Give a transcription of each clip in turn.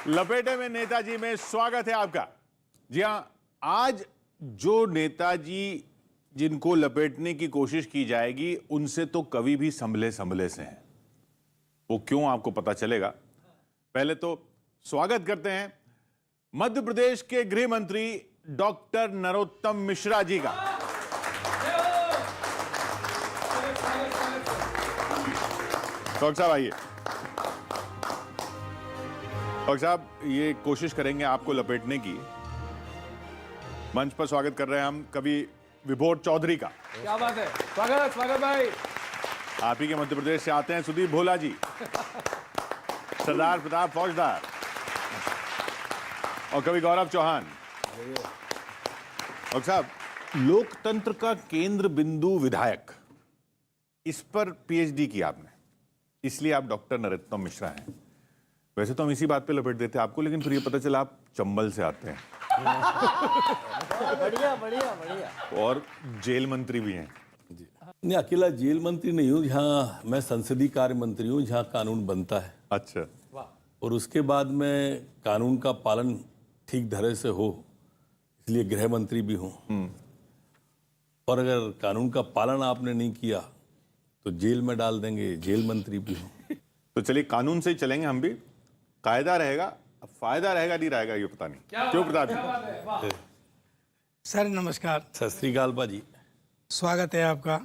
लपेटे में नेताजी में स्वागत है आपका। जी हां, आज जो नेताजी जिनको लपेटने की कोशिश की जाएगी उनसे तो कवि भी संभले संभले से हैं। वो क्यों, आपको पता चलेगा। पहले तो स्वागत करते हैं मध्य प्रदेश के गृह मंत्री डॉक्टर नरोत्तम मिश्रा जी का। डॉक्टर साहब आइए। डॉक्टर साहब, ये कोशिश करेंगे आपको लपेटने की। मंच पर स्वागत कर रहे हैं हम कवि विभोर चौधरी का। क्या बात है, स्वागत स्वागत भाई। आप ही के मध्य प्रदेश से आते हैं सुदीप भोला जी, सरदार प्रताप फौजदार और कवि गौरव चौहान। डॉक्टर साहब, लोकतंत्र का केंद्र बिंदु विधायक, इस पर पीएचडी की आपने, इसलिए आप डॉक्टर नरोत्तम मिश्रा हैं। वैसे तो हम इसी बात पे लपेट देते आपको, लेकिन फिर ये पता चला आप चंबल से आते हैं। बढ़िया बढ़िया बढ़िया। और जेल मंत्री भी हैं। नहीं, अकेला जेल मंत्री नहीं हूँ, जहाँ मैं संसदीय कार्य मंत्री हूँ, जहाँ कानून बनता है। अच्छा। और उसके बाद मैं कानून का पालन ठीक तरह से हो, इसलिए गृह मंत्री भी हूँ। और अगर कानून का पालन आपने नहीं किया तो जेल में डाल देंगे, जेल मंत्री भी हूँ। तो चलिए कानून से ही चलेंगे हम भी। कायदा रहेगा, अब फायदा रहेगा नहीं रहेगा ये पता नहीं। क्यों प्रताप जी? सर नमस्कार। सत श्री अकाल बाजी। स्वागत है आपका।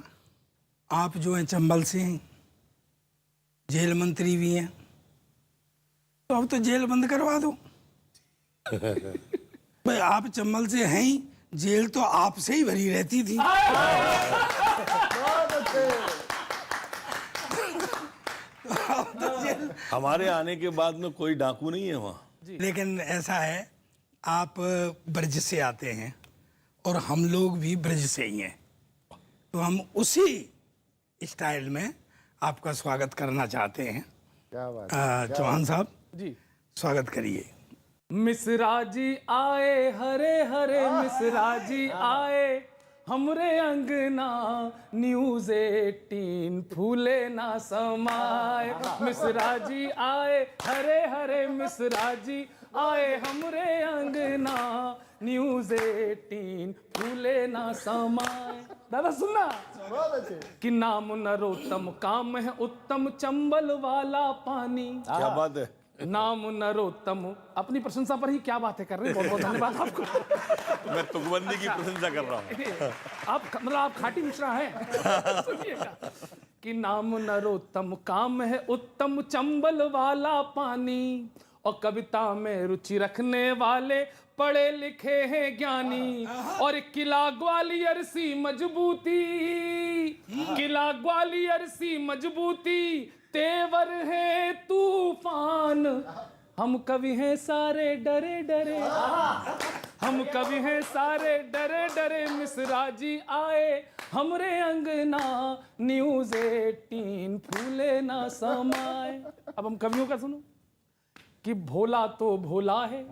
आप जो हैं चंबल से हैं, जेल मंत्री भी हैं, तो अब तो जेल बंद करवा दो। भाई आप चंबल से हैं ही, जेल तो आपसे ही भरी रहती थी। हमारे आने के बाद में कोई डाकू नहीं है वहाँ। लेकिन ऐसा है, आप ब्रज से आते हैं और हम लोग भी ब्रज से ही हैं, तो हम उसी स्टाइल में आपका स्वागत करना चाहते हैं। क्या बात चौहान साहब जी, स्वागत करिए। मिश्रा जी आए, हरे हरे मिश्रा जी आए, हमरे अंगना न्यूज़ 18 फूले ना समाए। मिश्रा जी आए, हरे हरे मिश्रा जी आए, हमरे अंगना न्यूज़ 18 फूले ना समाए। दादा सुनना कि नाम नरोत्तम, काम है उत्तम, चंबल वाला पानी। क्या बात है। नाम नरोत्तम। अपनी प्रशंसा पर ही क्या बातें कर रहे हैं, बहुत बहुत धन्यवाद आपको। मैं तुकबंदी की प्रशंसा कर रहा हूँ। आप मतलब आप खाटी मिश्रा हैं। सुनिएगा कि नाम नरोत्तम, काम है उत्तम, चंबल वाला पानी, और कविता में रुचि रखने वाले पढ़े लिखे हैं ज्ञानी, और किला ग्वालियर सी मजबूती, किला ग्वालियर सी मजबूती, तेवर है तूफान। हम कवि हैं सारे डरे डरे, हम कवि हैं सारे डरे डरे, मिश्रा जी आए, हमरे अंगना न्यूज़ 18 फूले ना समाए। अब हम कवियों का सुनो कि भोला तो भोला है,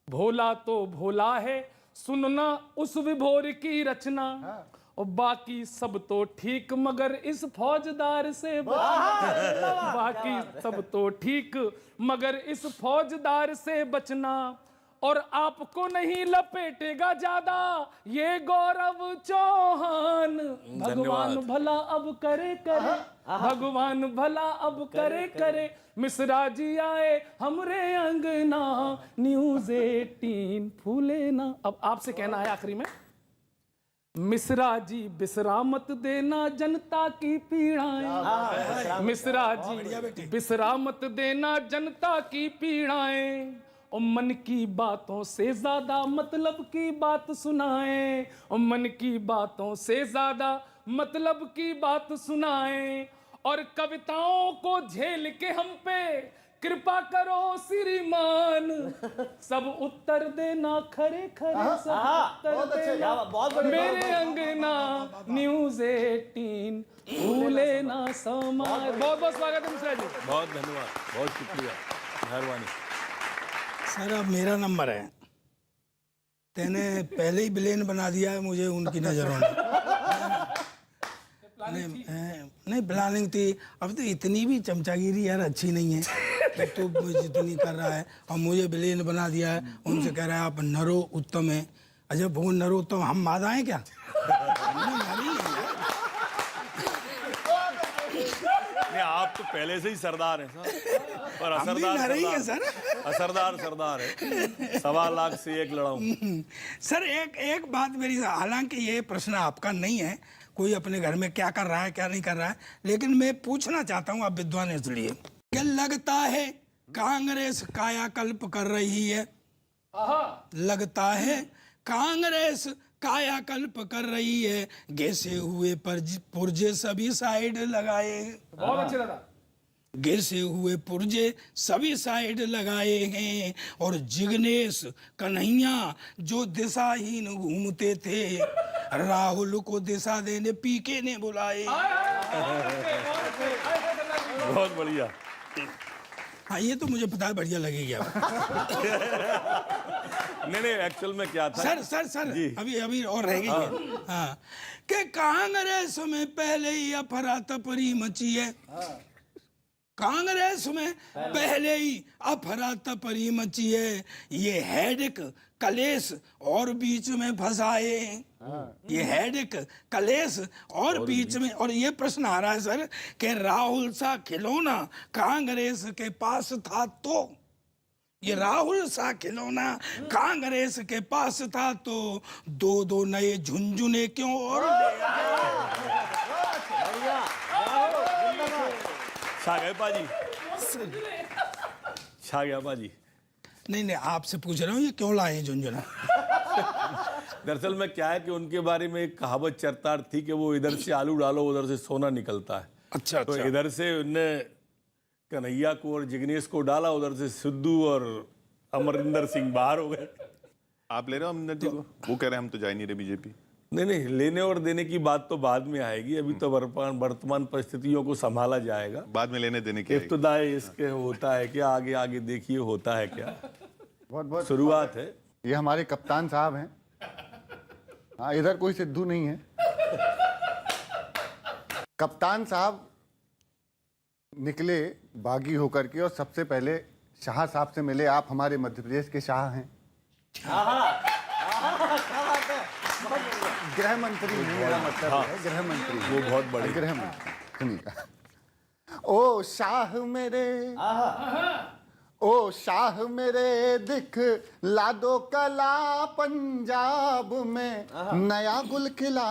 भोला तो भोला है, सुनना उस विभोर की रचना, और बाकी सब तो ठीक मगर इस फौजदार से बचना। बाकी सब तो ठीक मगर इस फौजदार से बचना, और आपको नहीं लपेटेगा ज्यादा ये गौरव चौहान। भगवान भला अब करे करे, भगवान भला अब करे करे, मिश्रा जी आए, हमरे अंगना न्यूज़ 18 फूले ना। अब आपसे कहना है आखिरी में, मिश्रा जी बिसरा मत देना जनता की पीड़ाएं। मिश्रा जी बिसरा मत देना जनता की पीड़ाएं, और मन की बातों से ज्यादा मतलब की बात सुनाएं, और मन की बातों से ज्यादा मतलब की बात सुनाएं, और कविताओं को झेल के हम पे कृपा करो श्रीमान, सब उत्तर देना खरे खरे, सब उत्तर देना, बहुत बढ़िया। मेरे अंगना न्यूज़ 18 फूले ना समाए। बहुत बहुत स्वागत है मिश्रा जी। बहुत धन्यवाद, बहुत शुक्रिया, मेहरबानी। सर अब मेरा नंबर है, तेने पहले ही विलेन बना दिया है मुझे उनकी नजरों में। नहीं प्लानिंग थी, अब तो इतनी भी चमचागिरी यार अच्छी नहीं है। तो जितनी कर रहा है और मुझे विलेन बना दिया है, उनसे कह रहा है आप नरो उत्तम है। अच्छा वो नरोत्तम हम मादा हैं क्या? हम लोग नारी हैं यार। नहीं, आप तो पहले से ही सरदार हैं सर, और हम भी असरदार नारी हैं सरदार, सर। असरदार सरदार है। 1.25 लाख से एक लड़ाऊं। सर एक बात मेरी, हालांकि ये प्रश्न आपका नहीं है, कोई अपने घर में क्या कर रहा है क्या नहीं कर रहा है, लेकिन मैं पूछना चाहता हूँ, आप विद्वान हैं इसलिए, क्या लगता है कांग्रेस कायाकल्प कर रही है? लगता है कांग्रेस कायाकल्प कर रही है, घिसे हुए पुर्जे सभी साइड लगाए। बहुत अच्छे दादा। घिसे हुए पुर्जे सभी साइड लगाए हैं, और जिग्नेश कन्हैया जो दिशाहीन घूमते थे, राहुल को दिशा देने पीके ने बुलाए। बहुत बढ़िया। हाँ ये तो मुझे पता है, बढ़िया लगेगी अब। नहीं, एक्चुअल में क्या था सर जी। अभी और रह गई है। हाँ कि कांग्रेस में पहले ही अफरा तफरी मची है, कांग्रेस में पहले ही अफरा तफरी मची है, ये हेडिक कलेश और बीच में फंसाए, ये हेडिक कलेश और बीच में। और ये प्रश्न आ रहा है सर कि राहुल सा खिलौना कांग्रेस के पास था तो, ये राहुल सा खिलौना कांग्रेस के पास था तो, दो नए झुंझुने क्यों और ले आए? छा गए पाजी, छा गया पाजी। नहीं आपसे पूछ रहा हूँ ये क्यों लाए हैं झुंझुना? दरअसल में क्या है कि उनके बारे में एक कहावत चरतार थी कि वो इधर से आलू डालो उधर से सोना निकलता है। अच्छा तो इधर से उनने कन्हैया को और जिग्नेश को डाला, उधर से सिद्धू और अमरिंदर सिंह बाहर हो गए। आप ले रहे हो अमरिंदर जी को? वो कह रहे हैं हम तो जा ही नहीं रहे बीजेपी। नहीं, लेने और देने की बात तो बाद में आएगी, अभी तो वर्तमान परिस्थितियों को संभाला जाएगा। बाद में लेने देने की इब्तिदाई इसके होता है क्या, आगे देखिए होता है क्या। बहुत शुरुआत है। ये हमारे कप्तान साहब हैं। हाँ इधर कोई सिद्धू नहीं है। कप्तान साहब निकले बागी होकर के और सबसे पहले शाह साहब से मिले। आप हमारे मध्य प्रदेश के शाह हैं। गृह मंत्री नहीं, मेरा मतलब है गृह मंत्री। वो बहुत बड़े गृह मंत्री सुनिएगा। ओ शाह मेरे, ओ शाह मेरे दिख ला दो कला, पंजाब में नया गुल खिला,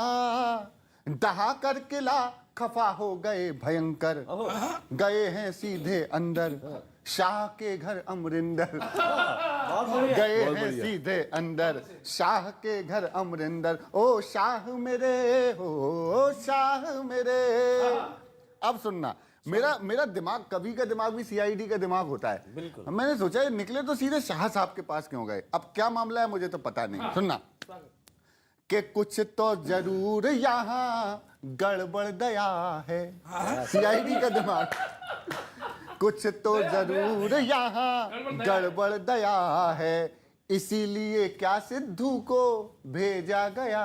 दहा कर किला खफा हो गए भयंकर, गए हैं सीधे अंदर शाह के घर अमरिंदर, गए हैं सीधे अंदर शाह के घर अमरिंदर। ओ शाह मेरे, हो शाह मेरे। अब सुनना, मेरा दिमाग, कभी का दिमाग भी सीआईडी का दिमाग होता है। मैंने सोचा ये निकले तो सीधे शाह साहब के पास क्यों गए। अब क्या मामला है मुझे तो पता नहीं। सुनना कि कुछ तो जरूर यहाँ गड़बड़ दया है। सीआईडी का दिमाग, कुछ तो जरूर यहाँ गड़बड़ दया है, इसीलिए क्या सिद्धू को भेजा गया।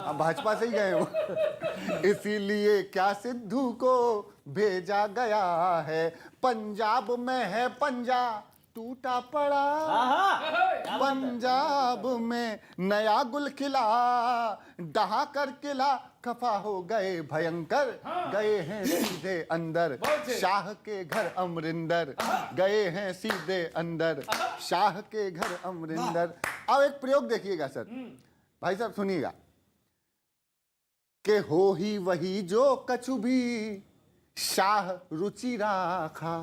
अब भाजपा से ही गए हो। इसीलिए क्या सिद्धू को भेजा गया है, पंजाब में है पंजा टूटा पड़ा, पंजाब में नया गुल खिला, डहा कर किला खफा हो गए भयंकर, गए हैं सीधे अंदर शाह के घर अमरिंदर, गए हैं सीधे अंदर शाह के घर अमरिंदर। अब एक प्रयोग देखिएगा सर, भाई साहब सुनिएगा कि हो ही वही जो कछु भी शाह रुचि राखा।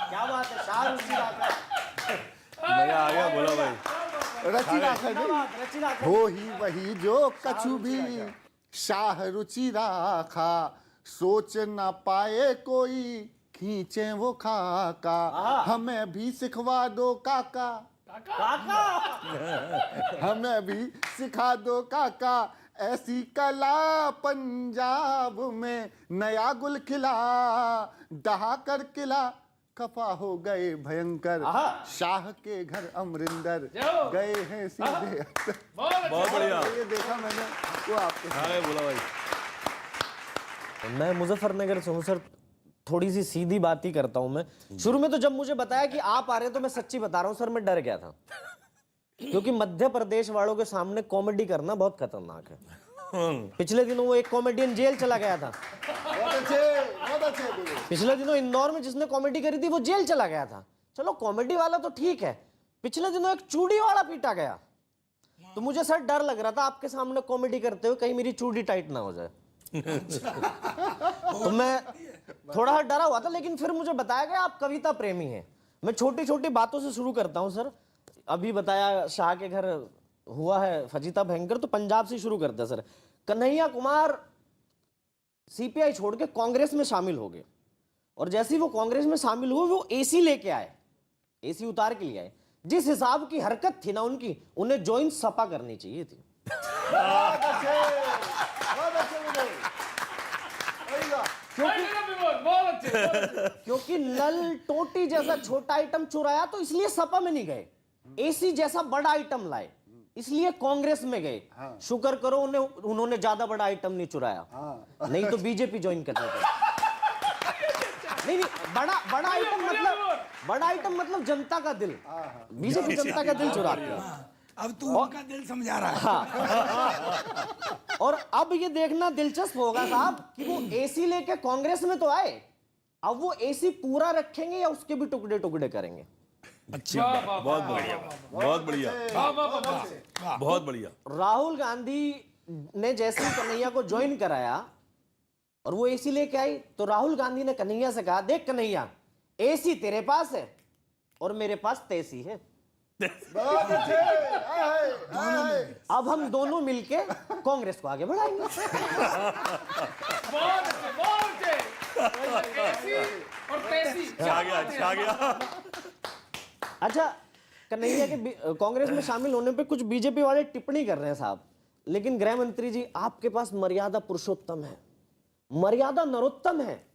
क्या बात है, शाह रुचि राखा। मजा आ गया बोला भाई। रचि राखा नहीं, हो ही वही जो कछु भी शाह रुचि राखा, सोच ना पाए कोई खींचे वो खाका, हमें भी सिखवा दो काका, हमें भी सिखा दो काका, ऐसी कला पंजाब में नया गुल खिला, डहा कर किला खफा हो गए भयंकर, शाह के घर अमरिंदर, गए हैं सीधे। बहुत बढ़िया। ये देखा मैंने वो आपके हाँ बोला भाई। मैं मुजफ्फरनगर से हूँ सर, थोड़ी सी सीधी बात ही करता हूं मैं। शुरू में तो जब मुझे बताया कि आप आ रहे हैं तो मैं सच्ची बता रहा हूं सर, मैं डर गया था, क्योंकि मध्य प्रदेश वालों के सामने कॉमेडी करना बहुत खतरनाक है। पिछले दिनों वो एक कॉमेडियन जेल चला गया था। बहुत अच्छे गुरु। पिछले दिनों इंदौर में जिसने कॉमेडी करी थी वो जेल चला गया था। चलो कॉमेडी वाला तो ठीक है, पिछले दिनों एक चूड़ी वाला पीटा गया, तो मुझे सर डर लग रहा था आपके सामने कॉमेडी करते हुए कहीं मेरी चूड़ी टाइट ना हो जाए। तो मैं थोड़ा डरा हुआ था, लेकिन फिर मुझे बताया गया आप कविता प्रेमी हैं। मैं छोटी छोटी बातों से शुरू करता हूं सर। अभी बताया शाह के घर हुआ है फजीता भयंकर, तो पंजाब से शुरू करते हैं सर। कन्हैया कुमार सीपीआई छोड़ के कांग्रेस में शामिल हो गए, और जैसे ही वो कांग्रेस में शामिल हुए वो एसी लेके आए, एसी उतार के लिए आए। जिस हिसाब की हरकत थी ना उनकी, उन्हें ज्वाइन सपा करनी चाहिए थी। बहुत अच्छे गुरु। वही बात। बहुत अच्छे। क्योंकि नल टोटी जैसा छोटा आइटम चुराया तो इसलिए सपा में नहीं गए, एसी जैसा बड़ा आइटम लाए इसलिए कांग्रेस में गए। शुक्र करो उन्होंने ज्यादा बड़ा आइटम नहीं चुराया, नहीं तो बीजेपी ज्वाइन कर देते। नहीं बड़ा आइटम मतलब जनता का दिल। बीजेपी जनता का दिल चुराती है। अब तू उनका दिल समझा रहा है। हाँ। और अब ये देखना दिलचस्प होगा साहब कि वो एसी लेके कांग्रेस में तो आए, अब वो एसी पूरा रखेंगे या उसके भी टुकड़े टुकड़े करेंगे। अच्छा, बहुत बढ़िया, बहुत बढ़िया, बहुत बढ़िया। राहुल गांधी ने जैसे ही कन्हैया को ज्वाइन कराया और वो एसी लेके आई, तो राहुल गांधी ने कन्हैया से कहा, देख कन्हैया, एसी तेरे पास है और मेरे पास तेसी है, बहुत अच्छे। अब हम दोनों मिलके कांग्रेस को आगे बढ़ाएंगे। बहुत अच्छे। ऐसी और तैसी। छा गया। अच्छा, कन्हैया के कांग्रेस में शामिल होने पे कुछ बीजेपी वाले टिप्पणी कर रहे हैं साहब, लेकिन गृह मंत्री जी आपके पास मर्यादा पुरुषोत्तम है, मर्यादा नरोत्तम है,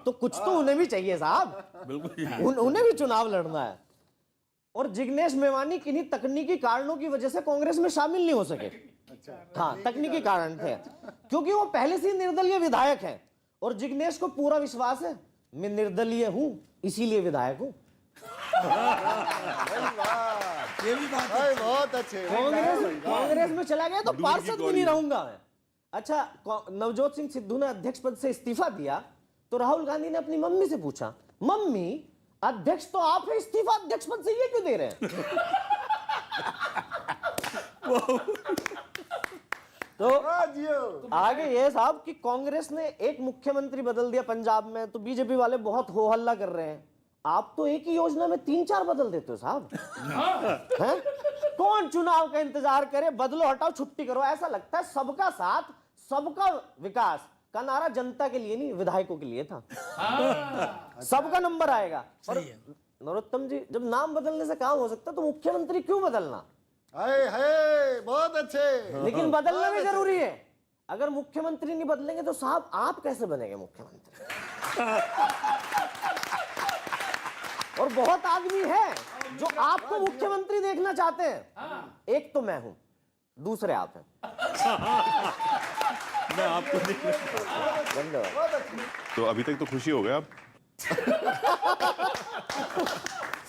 तो कुछ तो उन्हें भी चाहिए साहब। बिल्कुल उन्हें भी चुनाव लड़ना है। और जिग्नेश मेवानी किन्हीं तकनीकी कारणों की वजह से कांग्रेस में शामिल नहीं हो सके। हाँ, तकनीकी कारण थे, क्योंकि वो पहले से ही निर्दलीय विधायक हैं और जिग्नेश को पूरा विश्वास है मैं निर्दलीय हूं इसीलिए विधायक हूं। ये भी बात है। बहुत अच्छे। कांग्रेस में चला गया तो पार्षद भी नहीं रहूंगा मैं। अच्छा, नवजोत सिंह सिद्धू ने अध्यक्ष पद से इस्तीफा दिया तो राहुल गांधी ने अपनी मम्मी से पूछा, मम्मी अध्यक्ष तो आप है, इस्तीफा अध्यक्ष पद से ये क्यों दे रहे हैं? तो आगे ये साहब कि कांग्रेस ने एक मुख्यमंत्री बदल दिया पंजाब में, तो बीजेपी वाले बहुत हो हल्ला कर रहे हैं। आप तो एक ही योजना में 3-4 बदल देते हो साहब। हैं? कौन चुनाव का इंतजार करे, बदलो हटाओ छुट्टी करो। ऐसा लगता है सबका साथ सबका विकास का नारा जनता के लिए नहीं विधायकों के लिए था। सबका नंबर आएगा। और नरोत्तम जी, जब नाम बदलने से काम हो सकता तो मुख्यमंत्री क्यों बदलना? बहुत अच्छे। लेकिन बदलना भी जरूरी है। अगर मुख्यमंत्री नहीं बदलेंगे तो साहब आप कैसे बनेंगे मुख्यमंत्री? और बहुत आदमी है जो आपको मुख्यमंत्री देखना चाहते हैं। एक तो मैं हूं, दूसरे आप हैं। मैं आपको धन्यवाद। तो अभी तक तो खुशी हो गया आप?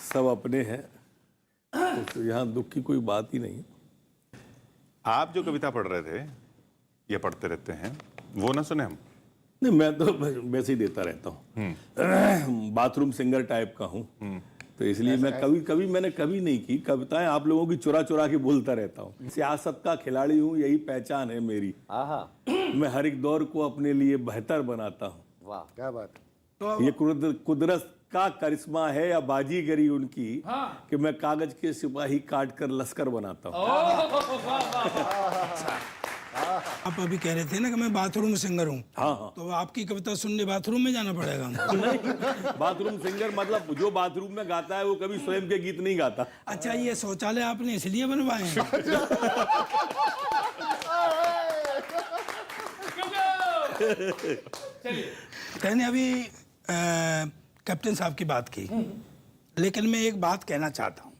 सब अपने हैं, तो यहाँ दुख की कोई बात ही नहीं। आप जो कविता पढ़ रहे थे या पढ़ते रहते हैं वो ना सुने हम? नहीं, मैं तो वैसे ही देता रहता हूँ। बाथरूम सिंगर टाइप का हूँ, तो इसलिए मैं मैंने कभी नहीं की कविताएं, आप लोगों की चुरा चुरा के बोलता रहता हूँ। सियासत का खिलाड़ी हूँ, यही पहचान है मेरी। मैं हर एक दौर को अपने लिए बेहतर बनाता हूँ। वाह, क्या बात। ये कुदरत का करिश्मा है या बाजीगरी उनकी कि मैं कागज के सिपाही काट कर लश्कर बनाता हूँ। आप अभी कह रहे थे ना कि मैं बाथरूम सिंगर हूँ। हाँ। तो आपकी कविता सुनने बाथरूम में जाना पड़ेगा हमको। नहीं, बाथरूम सिंगर मतलब जो बाथरूम में गाता है वो कभी स्वयं के गीत नहीं गाता। अच्छा, ये शौचालय आपने इसलिए बनवाए हैं? मैंने अभी कैप्टन साहब की बात की, लेकिन मैं एक बात कहना चाहता हूँ,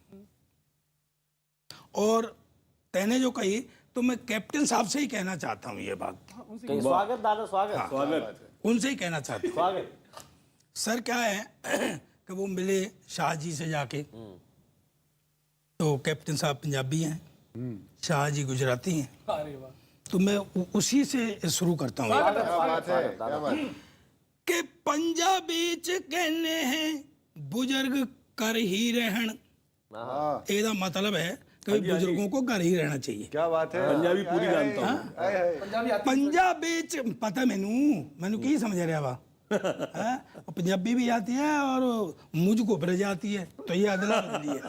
और तैने जो कही तो मैं कैप्टन साहब से ही कहना चाहता हूँ ये बात। स्वागत दादा, स्वागत। स्वागत। उनसे ही कहना चाहता हूँ। स्वागत। सर क्या है कि वो मिले शाह जी से जाके, तो कैप्टन साहब पंजाबी हैं, शाह जी गुजराती हैं, अरे वाह, तो मैं उसी से शुरू करता हूँ क्या बात है, क्या बात है। कि पंजाबी च कहने हैं बुजुर्ग कर ही रहन। ਇਹਦਾ मतलब है कि बुजुर्गों को घर ही रहना चाहिए। क्या बात है, पंजाबी पूरी जानता हूँ। आए हाय। पंजाबी च पता मैनू की समझ रहा वा हैं? और पंजाबी भी आती है और मुझको ब्रज आती है, तो ये अदला बदली है।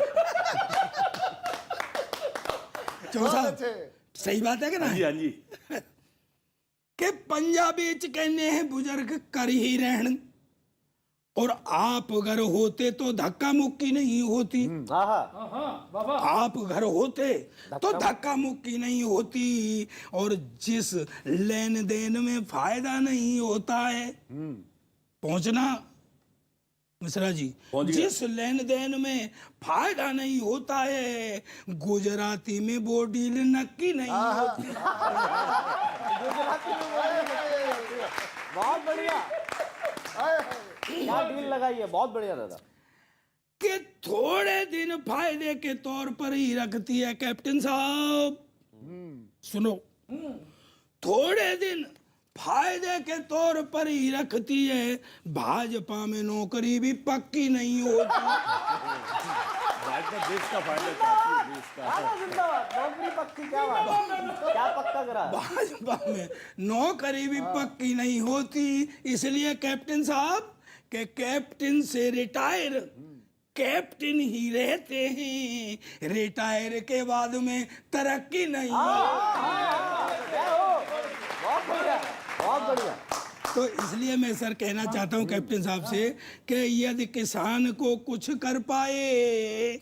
चौसा बहुत अच्छे। सही बात है कि ना? जी हाँ जी। कि पंजाबी च कहने हैं बुजुर्ग कर ही रहन, और आप अगर होते तो धक्का मुक्की नहीं होती। आहा, हाँ बाबा, आप घर होते तो धक्का मुक्की नहीं होती, और जिस लेन देन में फायदा नहीं होता है, पहुंचना मिश्रा जी, पहुंच गया। जिस लेन देन में फायदा नहीं होता है, गुजराती में वो डील नक्की नहीं होती। बहुत बढ़िया, क्या डील लगाई है, बहुत बढ़िया दादा। कि थोड़े दिन फायदे के तौर पर ही रखती है कैप्टन साहब। सुनो, थोड़े दिन फायदे के तौर पर ही रखती है, भाजपा में नौकरी भी पक्की नहीं होती। भाजपा देश का फायदा चाहती है, देश का। आना जिंदाबाद, नौकरी पक्की, क्या बात, क्या पक्का करा है? भाजपा में नौकरी भी पक्की नहीं होती, इसलिए कैप्टन साहब के कैप्टन से रिटायर कैप्टन ही रहते हैं, रिटायर के बाद में तरक्की नहीं होती। क्या हो, बहुत बढ़िया, बहुत बढ़िया। तो इसलिए मैं सर कहना चाहता हूं कैप्टन साहब से कि यदि किसान को कुछ कर पाए,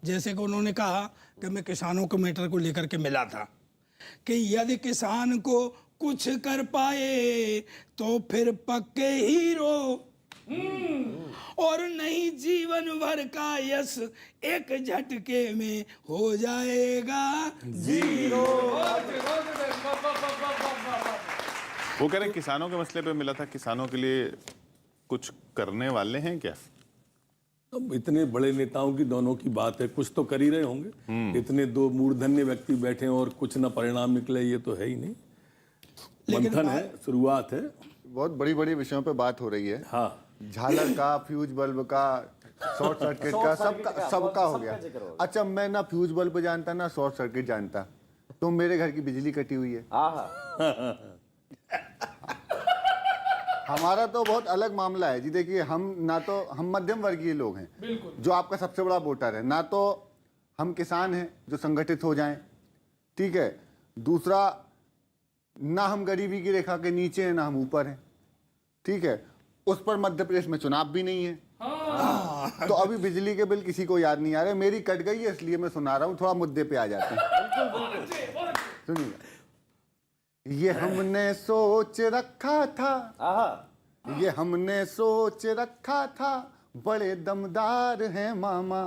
जैसे कि उन्होंने कहा कि मैं किसानों को मैटर को लेकर के मिला था, कि यदि किसान को कुछ कर पाए तो फिर पक्के हीरो, और नहीं जीवन भर का यश एक झटके में हो जाएगा जीरो। वो कह रहे किसानों के मसले पे मिला था, किसानों के लिए कुछ करने वाले हैं क्या? अब इतने बड़े नेताओं की दोनों की बात है, कुछ तो कर ही रहे होंगे। इतने दो मूर्धन्य व्यक्ति बैठे हैं और कुछ ना परिणाम निकले, ये तो है ही नहीं। मंथन है, शुरुआत है। बहुत बड़ी बड़ी विषयों पे बात हो रही है। हाँ, झालर का, फ्यूज बल्ब का, शॉर्ट सर्किट का, सबका हो गया। जिक्र हो गया। अच्छा, मैं ना फ्यूज बल्ब जानता ना शॉर्ट सर्किट जानता, तो मेरे घर की बिजली कटी हुई है। आहा, हमारा तो बहुत अलग मामला है जी। देखिए, हम मध्यम वर्गीय लोग हैं, जो आपका सबसे बड़ा वोटर है। ना तो हम किसान हैं जो संगठित हो जाएं, ठीक है। दूसरा, ना हम गरीबी की रेखा के नीचे हैं, ना हम ऊपर हैं, ठीक है। उस पर मध्य प्रदेश में चुनाव भी नहीं है। तो अभी बिजली के बिल किसी को याद नहीं आ रहे। मेरी कट गई है, इसलिए मैं सुना रहा हूँ, थोड़ा मुद्दे पे आ जाते हैं। सुनिए, ये हमने सोच रखा था, आहा, ये हमने सोच रखा था, बड़े दमदार हैं मामा,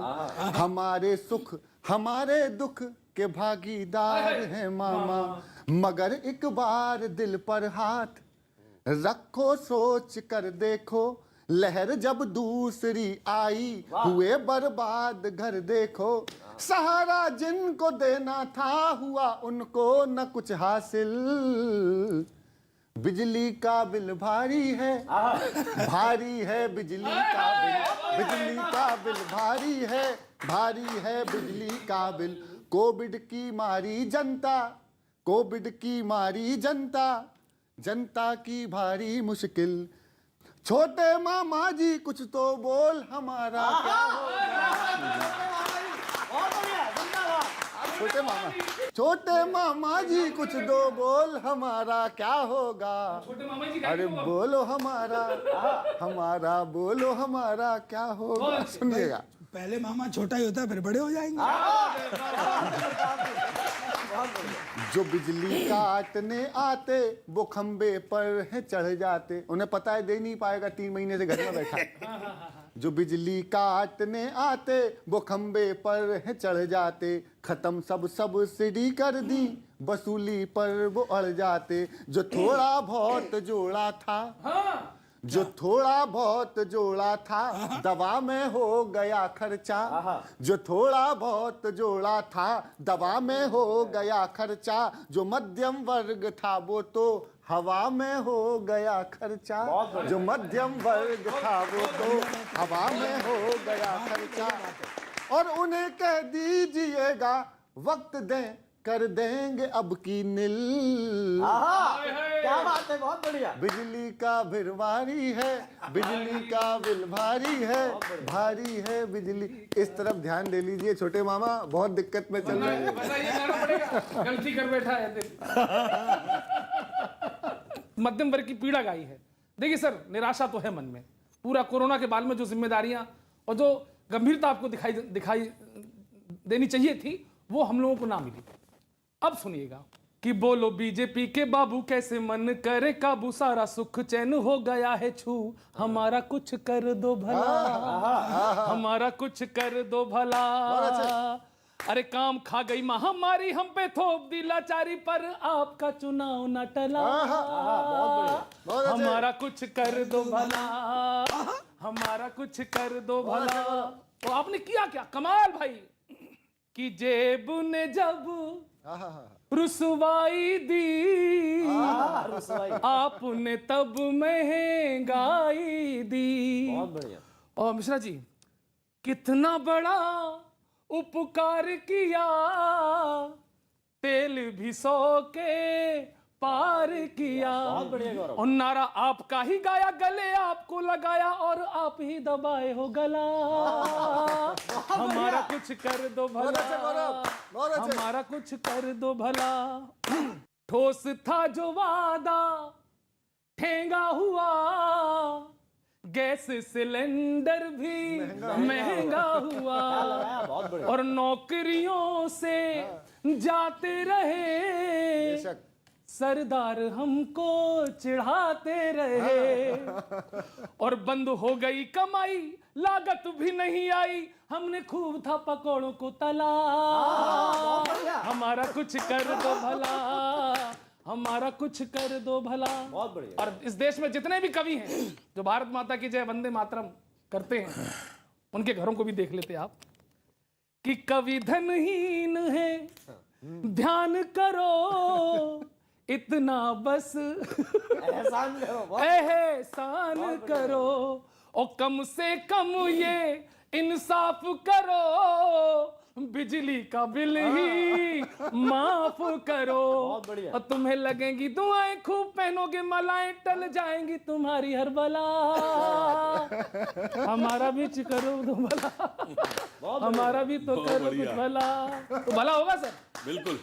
हमारे सुख हमारे दुख के भागीदार हैं मामा, मगर एक बार दिल पर हाथ रखो, सोच कर देखो, लहर जब दूसरी आई, हुए बर्बाद घर देखो, सहारा जिनको देना था, हुआ उनको न कुछ हासिल, बिजली का बिल भारी है, भारी है बिजली का बिल, बिजली का बिल भारी है, भारी है बिजली का बिल, कोविड की मारी जनता, कोविड की मारी जनता, जनता की भारी मुश्किल, छोटे मामा जी कुछ तो बोल, हमारा क्या बहुत बढ़िया, जिंदाबाद। छोटे मामा जी कुछ दो बोल, हमारा क्या होगा, छोटे मामा जी अरे बोलो हमारा, हमारा बोलो हमारा क्या होगा। सुनिएगा, पहले मामा छोटा ही होता है, फिर बड़े हो जाएंगे। जो बिजली काटने आते वो खंबे पर है चढ़ जाते, उन्हें पता है दे नहीं पाएगा, 3 महीने से घर में बैठा है। जो बिजली काटने आते वो खंबे पर है चढ़ जाते, खत्म सब सब्सिडी कर दी, वसूली पर वो अड़ जाते, जो थोड़ा बहुत जोड़ा था, जो थोड़ा बहुत जोड़ा था दवा में हो गया खर्चा, जो थोड़ा बहुत जोड़ा था दवा में हो गया खर्चा, जो मध्यम वर्ग था वो तो हवा में हो गया खर्चा, जो मध्यम वर्ग था वो तो हवा में हो गया खर्चा। और उन्हें कह दीजिएगा वक्त दें कर देंगे अब की नील। क्या बात है, बहुत बढ़िया। बिजली का बिल भारी है, बिजली का बिल भारी है, भारी है बिजली। इस तरफ ध्यान दे लीजिए छोटे मामा, बहुत दिक्कत में चल रहे हैं। वैसा ये गाना पड़ेगा, गलती कर बैठा है मध्यम वर्ग की पीड़ा गाई है। देखिए सर, निराशा तो है मन में। पूरा कोरोना के बाद में जो जिम्मेदारियां और जो गंभीरता आपको दिखाई देनी चाहिए थी, वो हम लोगों को ना मिली। अब सुनिएगा कि बोलो बीजेपी के बाबू कैसे मन करे काबू, सारा सुख चैन हो गया है छू, हमारा कुछ कर दो भला, हमारा कुछ कर दो भला। अरे काम खा गई महामारी, हम पे थोप दी लाचारी, पर आपका चुनाव न टला, हमारा कुछ कर दो भला, हमारा कुछ कर दो भला। तो आपने किया क्या कमाल भाई, कि जेब ने जब रुसवाई दी, आपने तब महंगाई दी। और मिश्रा जी, कितना बड़ा उपकार किया, तेल भी 100 के पार किया। और नारा आपका ही गाया, गले आपको लगाया और आप ही दबाए हो गला, हमारा कुछ कर दो भला, हमारा कुछ कर दो भला। ठोस था जो वादा ठेंगा हुआ, गैस सिलेंडर भी महंगा हुआ, और नौकरियों से जाते रहे सरदार हमको चिढ़ाते रहे, और बंद हो गई कमाई लागत भी नहीं आई, हमने खूब था पकौड़ों को तला, हमारा कुछ कर दो भला, हमारा कुछ कर दो भला। बहुत बढ़िया। और इस देश में जितने भी कवि हैं जो भारत माता की जय वंदे मातरम करते हैं, उनके घरों को भी देख लेते आप कि कवि धनहीन है ध्यान करो, इतना बस एहसान करो, एहसान करो, और कम से कम ये इंसाफ करो, बिजली का बिल ही माफ करो। बहुत बढ़िया। और तुम्हें लगेंगी दुआएं, खूब पहनोगे मालाएं, टल जाएंगी तुम्हारी हर बला, हमारा भी करो दो भला, हमारा भी तो करो कुछ भला, तो भला होगा सर। बिल्कुल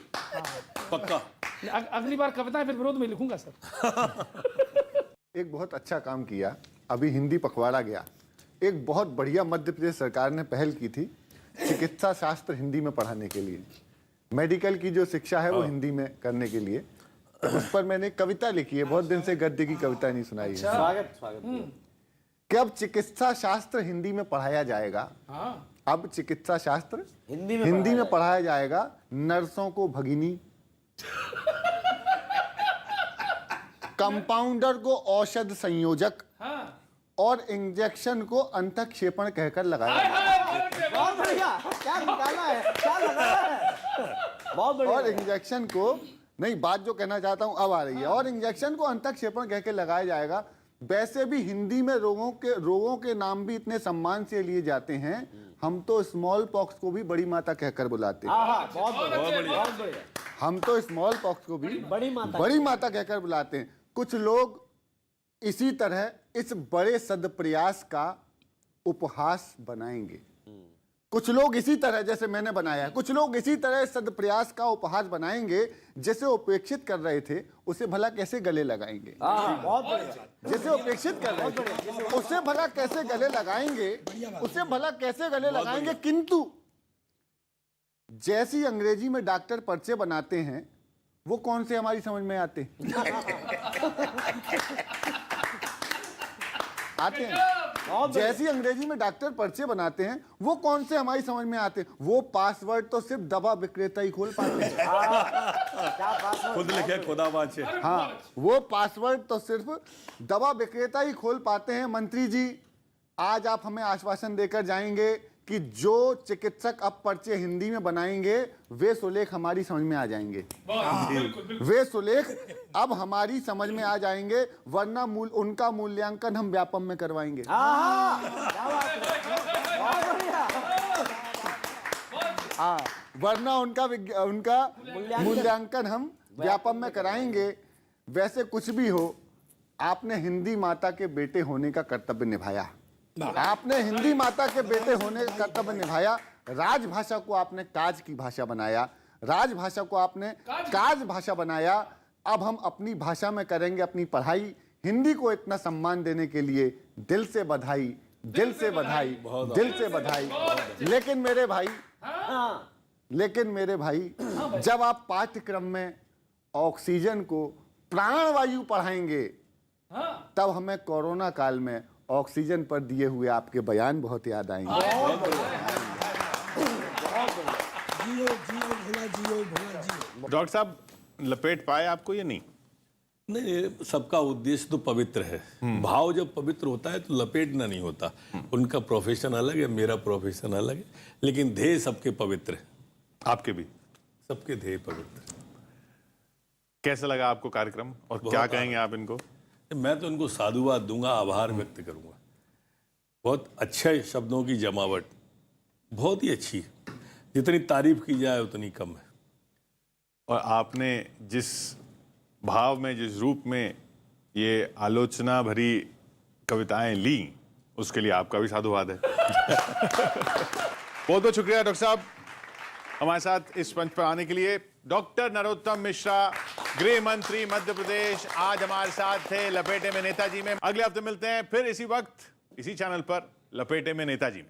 पक्का। अगली बार कविताएं फिर विरोध में लिखूंगा सर। एक बहुत अच्छा काम किया, अभी हिंदी पखवाड़ा गया। एक बहुत बढ़िया मध्य प्रदेश सरकार ने पहल की थी चिकित्सा शास्त्र हिंदी में पढ़ाने के लिए, मेडिकल की जो शिक्षा है वो हिंदी में करने के लिए। उस पर मैंने कविता लिखी है, बहुत दिन से गद्य की कविता नहीं सुनाई है। स्वागत स्वागत। कि अब चिकित्सा शास्त्र हिंदी में पढ़ाया जाएगा, अब चिकित्सा शास्त्र हिंदी में पढ़ाया जाएगा। नर्सों को भगिनी, कंपाउंडर को औषध संयोजक, और इंजेक्शन को अंतःक्षेपण कहकर लगाया। बहुत बढ़िया, क्या निकाला है, क्या लगाया है, बहुत बढ़िया। और इंजेक्शन को नहीं, बात जो कहना चाहता हूं अब आ रही है। और इंजेक्शन को अंतःक्षेपण कह के लगाया जाएगा। वैसे भी हिंदी में रोगों के नाम भी इतने सम्मान से लिए जाते हैं, हम तो स्मॉल पॉक्स को भी बड़ी माता कहकर बुलाते हैं। बहुत बढ़िया। हम तो स्मॉल पॉक्स को भी बड़ी माता कहकर बुलाते हैं। कुछ लोग इसी तरह इस बड़े सदप्रयास का उपहास बनाएंगे, कुछ लोग इसी तरह, जैसे मैंने बनाया है, कुछ लोग इसी तरह सदप्रयास का उपहास बनाएंगे। जैसे उपेक्षित कर रहे थे उसे भला कैसे गले लगाएंगे, बहुत बढ़िया। जैसे उपेक्षित कर रहे थे उसे भला कैसे गले लगाएंगे, उसे भला कैसे गले लगाएंगे। किंतु जैसी अंग्रेजी में डॉक्टर पर्चे बनाते हैं, वो कौन से हमारी समझ में आते आते हैं। जैसी अंग्रेजी में डॉक्टर पर्चे बनाते हैं वो कौन से हमारी समझ में आते हैं? वो पासवर्ड तो सिर्फ दवा विक्रेता ही खोल पाते हैं। क्या पासवर्ड? खुद लिखे खुदा बाँचे। हाँ, वो पासवर्ड तो सिर्फ दवा विक्रेता ही खोल पाते हैं। मंत्री जी, आज आप हमें आश्वासन देकर जाएंगे कि जो चिकित्सक अब पर्चे हिंदी में बनाएंगे वे सुलेख हमारी समझ में आ जाएंगे। वे सुलेख अब हमारी समझ में आ जाएंगे, वरना उनका मूल्यांकन हम व्यापम में करवाएंगे। हाँ, वरना उनका मूल्यांकन हम व्यापम में कराएंगे। वैसे कुछ भी हो, आपने हिंदी माता के बेटे होने का कर्तव्य निभाया। आपने हिंदी माता के बेटे होने का कर्तव्य निभाया। राजभाषा को आपने काज की भाषा बनाया, राजभाषा को आपने काज भाषा बनाया। अब हम अपनी भाषा में करेंगे अपनी पढ़ाई। हिंदी को इतना सम्मान देने के लिए दिल से बधाई, दिल से बधाई, दिल से बधाई। लेकिन मेरे भाई, जब आप पाठ्यक्रम में ऑक्सीजन को प्राणवायु पढ़ाएंगे, तब हमें कोरोना काल में ऑक्सीजन पर दिए हुए आपके बयान बहुत याद आएंगे। डॉक्टर साहब, लपेट पाए आपको या नहीं? नहीं, सबका उद्देश्य तो पवित्र है। भाव जब पवित्र होता है तो लपेटना नहीं होता। उनका प्रोफेशन अलग है, मेरा प्रोफेशन अलग है, लेकिन ध्येय सबके पवित्र है। आपके भी सबके ध्येय पवित्र। कैसा लगा आपको कार्यक्रम, और क्या कहेंगे आप इनको? मैं तो इनको साधुवाद दूंगा, आभार व्यक्त करूंगा। बहुत अच्छे शब्दों की जमावट, बहुत ही अच्छी। जितनी तारीफ की जाए उतनी कम है। और आपने जिस भाव में, जिस रूप में ये आलोचना भरी कविताएं ली, उसके लिए आपका भी साधुवाद है। बहुत बहुत शुक्रिया डॉक्टर साहब हमारे साथ इस मंच पर आने के लिए। डॉक्टर नरोत्तम मिश्रा, गृह मंत्री मध्य प्रदेश, आज हमारे साथ थे लपेटे में नेताजी में। अगले हफ्ते मिलते हैं फिर इसी वक्त, इसी चैनल पर, लपेटे में नेताजी में।